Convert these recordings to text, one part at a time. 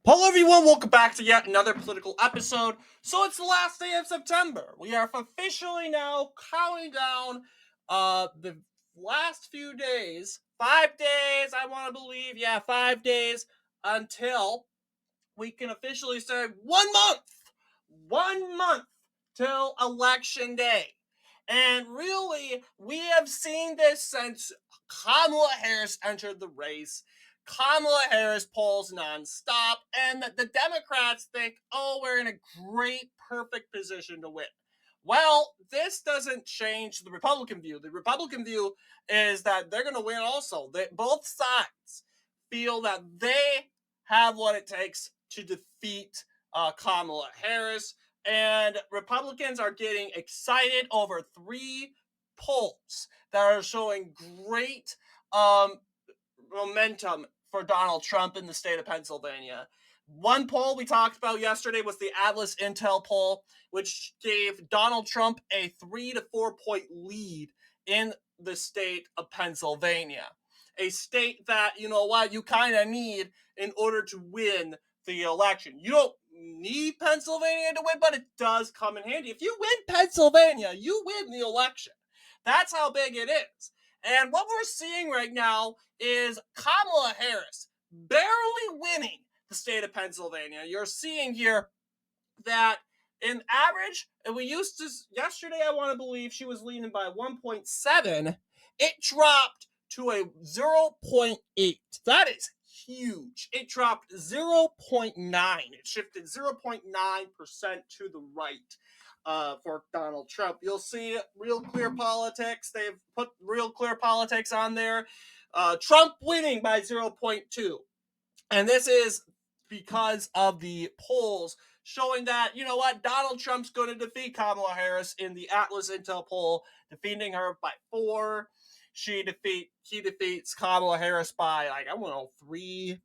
Hello, everyone. Welcome back to yet another political episode. So it's the last day of September. We are officially now counting down the last few days. 5 days, I want to believe. Yeah, 5 days until we can officially say 1 month. 1 month till election day. And really, we have seen this since Kamala Harris entered the race. Kamala Harris polls nonstop, and the Democrats think, oh, we're in a great, perfect position to win. Well, this doesn't change the Republican view. The Republican view is that they're going to win also. Both sides feel that they have what it takes to defeat Kamala Harris. And Republicans are getting excited over three polls that are showing great momentum for Donald Trump in the state of Pennsylvania. One poll we talked about yesterday was the Atlas Intel poll, which gave Donald Trump a 3 to 4 point lead in the state of Pennsylvania. A state that, you know what, you kind of need in order to win the election. You don't need Pennsylvania to win, but it does come in handy. If you win Pennsylvania, you win the election. That's how big it is. And what we're seeing right now is Kamala Harris barely winning the state of Pennsylvania. You're seeing here that in average, and we used to, yesterday, I want to believe she was leading by 1.7. It dropped to a 0.8. That is huge. It dropped 0.9. It shifted 0.9% to the right for Donald Trump. You'll see Real Clear Politics. They've put Real Clear Politics on there. Trump winning by 0.2. And this is because of the polls showing that, you know what, Donald Trump's going to defeat Kamala Harris in the Atlas Intel poll, defeating her by 4. He defeats Kamala Harris by, like, I don't know, 3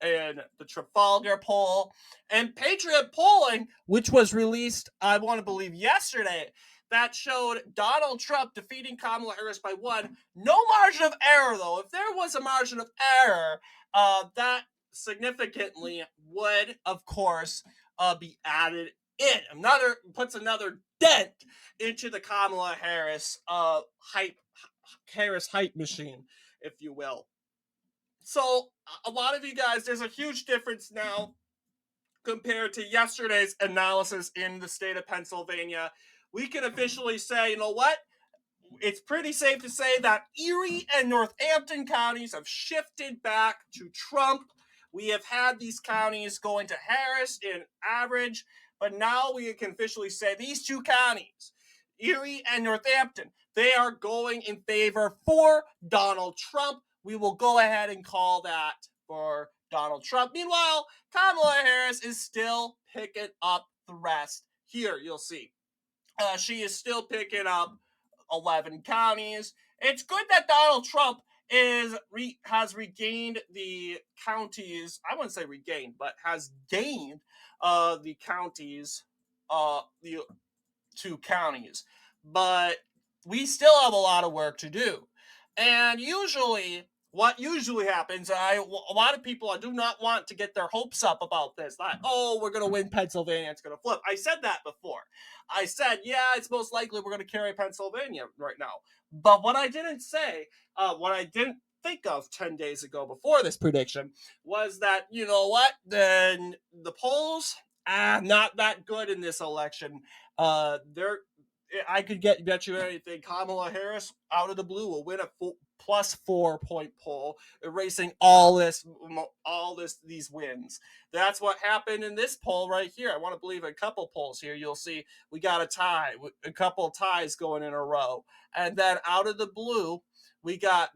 in the Trafalgar poll. And Patriot polling, which was released, I want to believe, yesterday, that showed Donald Trump defeating Kamala Harris by 1. No margin of error, though. If there was a margin of error, that significantly would, of course, be added in. Puts another dent into the Kamala Harris hype machine, if you will. So a lot of you guys, there's a huge difference now compared to yesterday's analysis in the state of Pennsylvania. We can officially say, you know what? It's pretty safe to say that Erie and Northampton counties have shifted back to Trump. We have had these counties going to Harris in average, but now we can officially say these two counties, Erie and Northampton, they are going in favor for Donald Trump. We will go ahead and call that for Donald Trump. Meanwhile, Kamala Harris is still picking up the rest. Here, you'll see. She is still picking up 11 counties. It's good that Donald Trump has regained the counties. I wouldn't say regained, but has gained the counties, the 2 counties. But we still have a lot of work to do. And what usually happens, a lot of people, I do not want to get their hopes up about this. Like, oh, we're going to win Pennsylvania, it's going to flip. I said that before. I said, yeah, it's most likely we're going to carry Pennsylvania right now. But what I didn't say, what I didn't think of 10 days ago before this prediction was that, you know what, then the polls, not that good in this election. They're I could bet you anything. Kamala Harris, out of the blue, will win a plus 4 point poll, erasing these wins. That's what happened in this poll right here. I want to believe a couple polls here. You'll see we got a tie, a couple ties going in a row, and then out of the blue, we got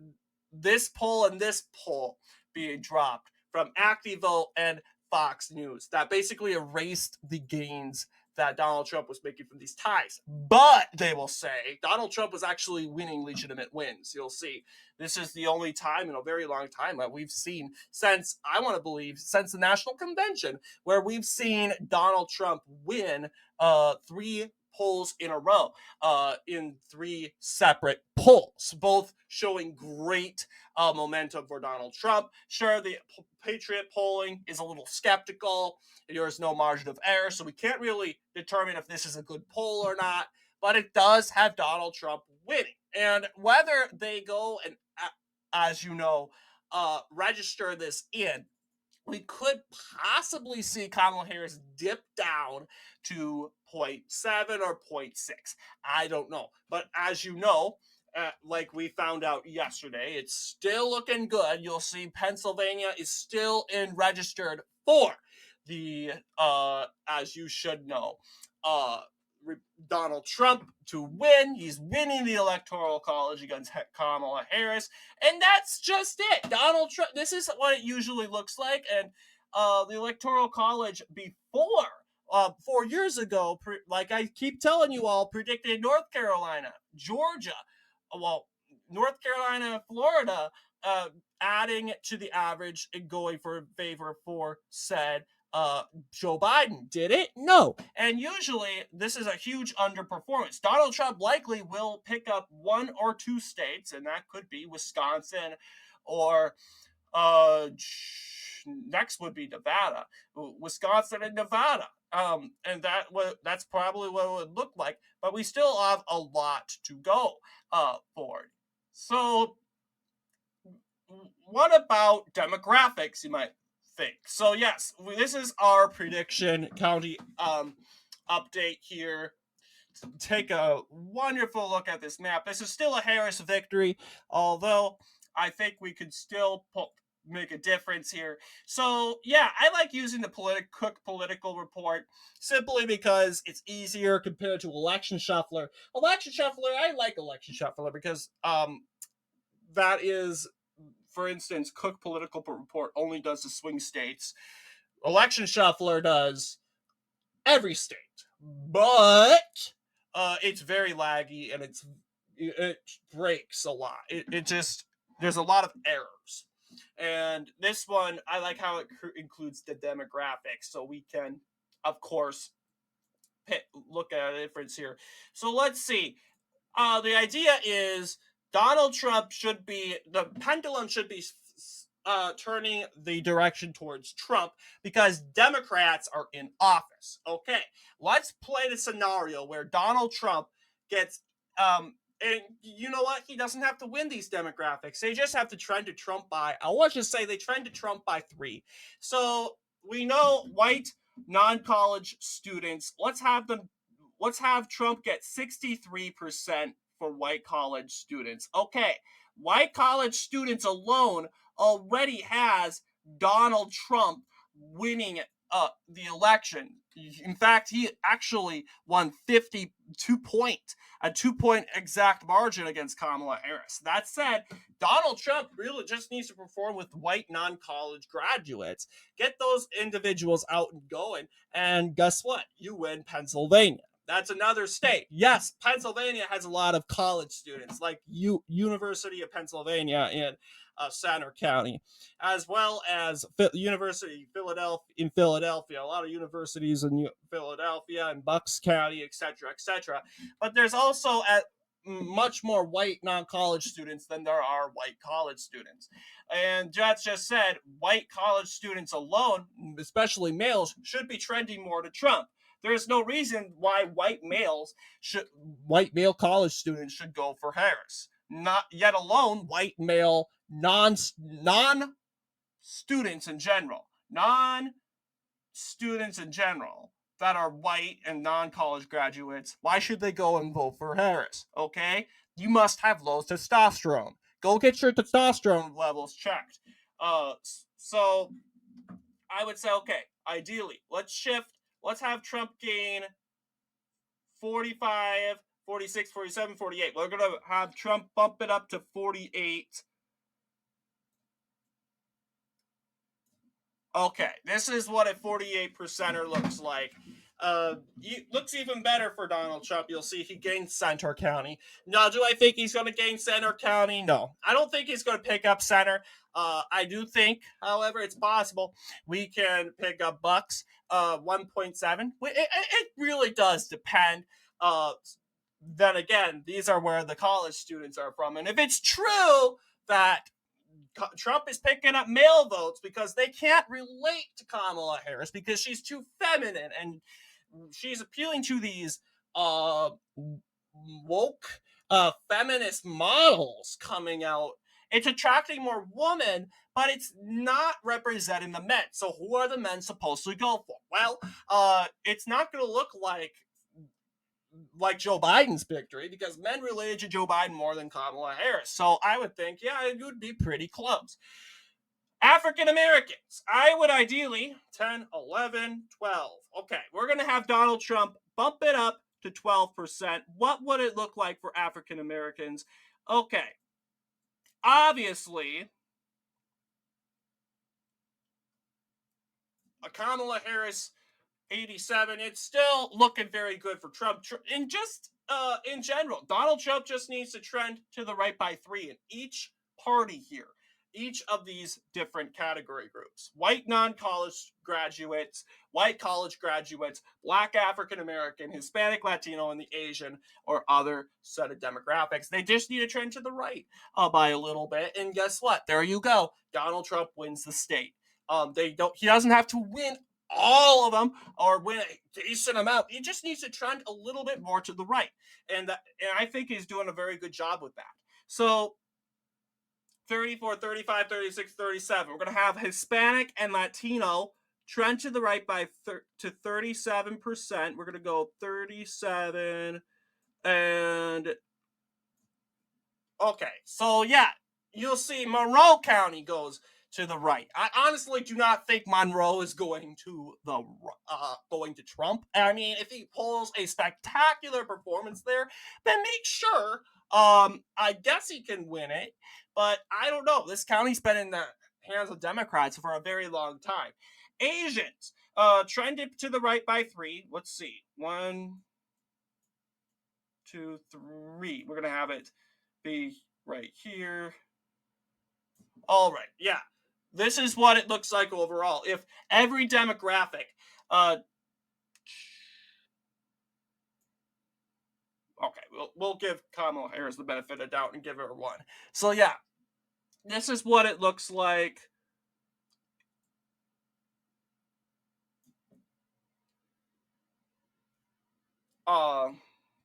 this poll and this poll being dropped from ActiVote and Fox News. That basically erased the gains that Donald Trump was making from these ties. But they will say Donald Trump was actually winning legitimate wins. You'll see. This is the only time in a very long time that we've seen since, I want to believe, since the National Convention, where we've seen Donald Trump win 3 polls in a row, in 3 separate polls, both showing great momentum for Donald Trump. Sure, the Patriot polling is a little skeptical. There is no margin of error, so we can't really determine if this is a good poll or not, but it does have Donald Trump winning. And whether they go and, as you know, register this in, we could possibly see Kamala Harris dip down to 0.7 or 0.6. I don't know. But as you know, like we found out yesterday, it's still looking good. You'll see Pennsylvania is still in registered for the, as you should know, uh, Donald Trump to win. He's winning the Electoral College against Kamala Harris. And that's just it. Donald Trump, this is what it usually looks like. And the Electoral College before, 4 years ago, like I keep telling you all, predicted North Carolina, Georgia, well, North Carolina, Florida, adding to the average and going for favor for said Joe Biden. Did it? No. And usually this is a huge underperformance. Donald Trump likely will pick up 1 or 2 states, and that could be Wisconsin or next would be Nevada, Wisconsin and Nevada. And that's probably what it would look like, but we still have a lot to go forward. So what about demographics, you might think? So yes, this is our prediction county update here. Take a wonderful look at this map. This is still a Harris victory, although I think we could still make a difference here. So yeah, I like using the Cook Political Report simply because it's easier compared to Election Shuffler. I like Election Shuffler because that is, for instance, Cook Political Report only does the swing states. Election Shuffler does every state, but it's very laggy and it breaks a lot. It just, there's a lot of errors. And this one, I like how it includes the demographics, so we can, of course, look at a difference here. So let's see. The idea is Donald Trump should be, the pendulum should be turning the direction towards Trump because Democrats are in office. Okay, let's play the scenario where Donald Trump gets, and you know what? He doesn't have to win these demographics. They just have to trend to Trump by, let's just say they trend to Trump by 3. So we know white non-college students, let's have Trump get 63% for white college students. Okay, white college students alone already has Donald Trump winning the election. In fact, he actually won 2-point exact margin against Kamala Harris. That said, Donald Trump really just needs to perform with white non-college graduates. Get those individuals out and going, and guess what? You win Pennsylvania. That's another state. Yes, Pennsylvania has a lot of college students, like University of Pennsylvania in Center County, as well as University in Philadelphia. A lot of universities in Philadelphia and Bucks County, etc., etc. But there's also much more white non-college students than there are white college students. And Jets just said white college students alone, especially males, should be trending more to Trump. There's no reason why white male college students should go for Harris. Not yet alone white male non students in general that are white and non-college graduates. Why should they go and vote for Harris? Okay, you must have low testosterone. Go get your testosterone levels checked. So I would say, okay, ideally, let's have Trump gain 45, 46, 47, 48. We're going to have Trump bump it up to 48. Okay, this is what a 48%er looks like. Looks even better for Donald Trump. You'll see he gained Center County. Now, do I think he's going to gain Center County? No. I don't think he's going to pick up Center. I do think, however, it's possible we can pick up Bucks 1.7. It really does depend. Then again, these are where the college students are from. And if it's true that Trump is picking up male votes because they can't relate to Kamala Harris because she's too feminine and she's appealing to these uh, woke feminist models coming out. It's attracting more women, but it's not representing the men. So who are the men supposed to go for? Well, it's not going to look like Joe Biden's victory because men related to Joe Biden more than Kamala Harris. So I would think, yeah, it would be pretty close. African Americans, I would ideally 10, 11, 12. Okay, we're going to have Donald Trump bump it up to 12%. What would it look like for African Americans? Okay, obviously, a Kamala Harris 87, it's still looking very good for Trump. And just in general, Donald Trump just needs to trend to the right by 3 in each party here. Each of these different category groups: white non-college graduates, white college graduates, black African American, Hispanic, Latino, and the Asian or other set of demographics. They just need to trend to the right by a little bit. And guess what? There you go. Donald Trump wins the state. He doesn't have to win all of them or win a decent amount. He just needs to trend a little bit more to the right. And I think he's doing a very good job with that. So 34, 35, 36, 37. We're going to have Hispanic and Latino trend to the right by to 37%. We're going to go 37 and okay. So yeah, you'll see Monroe County goes to the right. I honestly do not think Monroe is going to Trump. I mean, if he pulls a spectacular performance there, then make sure. I guess he can win it, but I don't know. This county's been in the hands of Democrats for a very long time. Asians trended to the right by 3. Let's see, 1, 2, 3. We're gonna have it be right here. All right, yeah. This is what it looks like overall. If every demographic, okay, we'll give Kamala Harris the benefit of the doubt and give her 1. So yeah, this is what it looks like.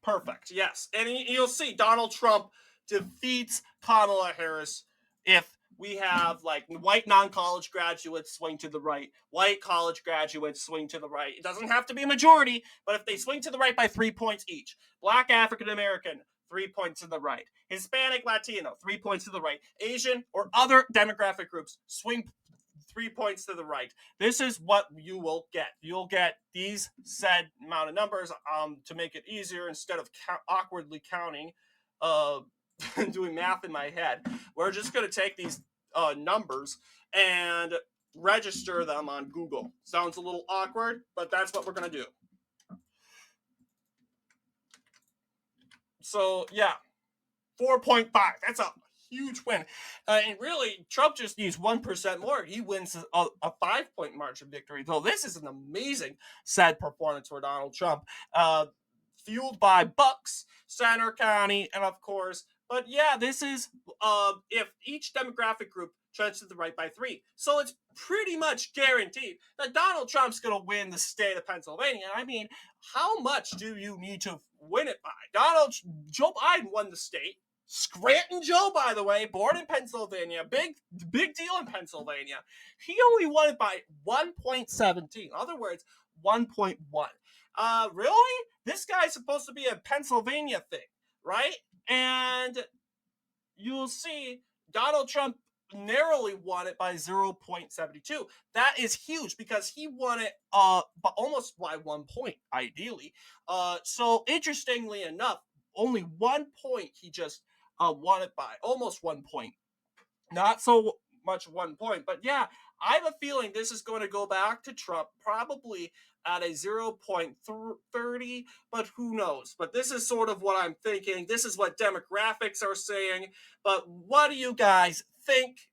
Perfect. Yes, and you'll see Donald Trump defeats Kamala Harris if we have like white non-college graduates swing to the right, white college graduates swing to the right. It doesn't have to be a majority, but if they swing to the right by 3 points each, black African American 3 points to the right, Hispanic Latino 3 points to the right, Asian or other demographic groups swing 3 points to the right. This is what you will get. You'll get these said amount of numbers to make it easier instead of awkwardly counting, doing math in my head. We're just going to take these numbers and register them on Google. Sounds a little awkward, but that's what we're going to do. So, yeah, 4.5. That's a huge win. And really, Trump just needs 1% more. He wins a 5-point margin victory. Though this is an amazing sad performance for Donald Trump, fueled by Bucks, Center County, and of course. But yeah, this is if each demographic group trends to the right by 3. So it's pretty much guaranteed that Donald Trump's going to win the state of Pennsylvania. I mean, how much do you need to win it by? Joe Biden won the state. Scranton Joe, by the way, born in Pennsylvania, big deal in Pennsylvania. He only won it by 1.17. In other words, 1.1. Really? This guy's supposed to be a Pennsylvania thing, right? And you'll see Donald Trump narrowly won it by 0.72. That is huge because he won it almost by 1 point, ideally. So interestingly enough, only 1 point he just won it by, almost 1 point. Not so much 1 point, but yeah, I have a feeling this is going to go back to Trump, probably at a 0.30, but who knows? But this is sort of what I'm thinking. This is what demographics are saying. But what do you guys think?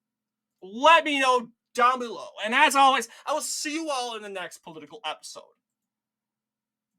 Let me know down below. And as always, I will see you all in the next political episode.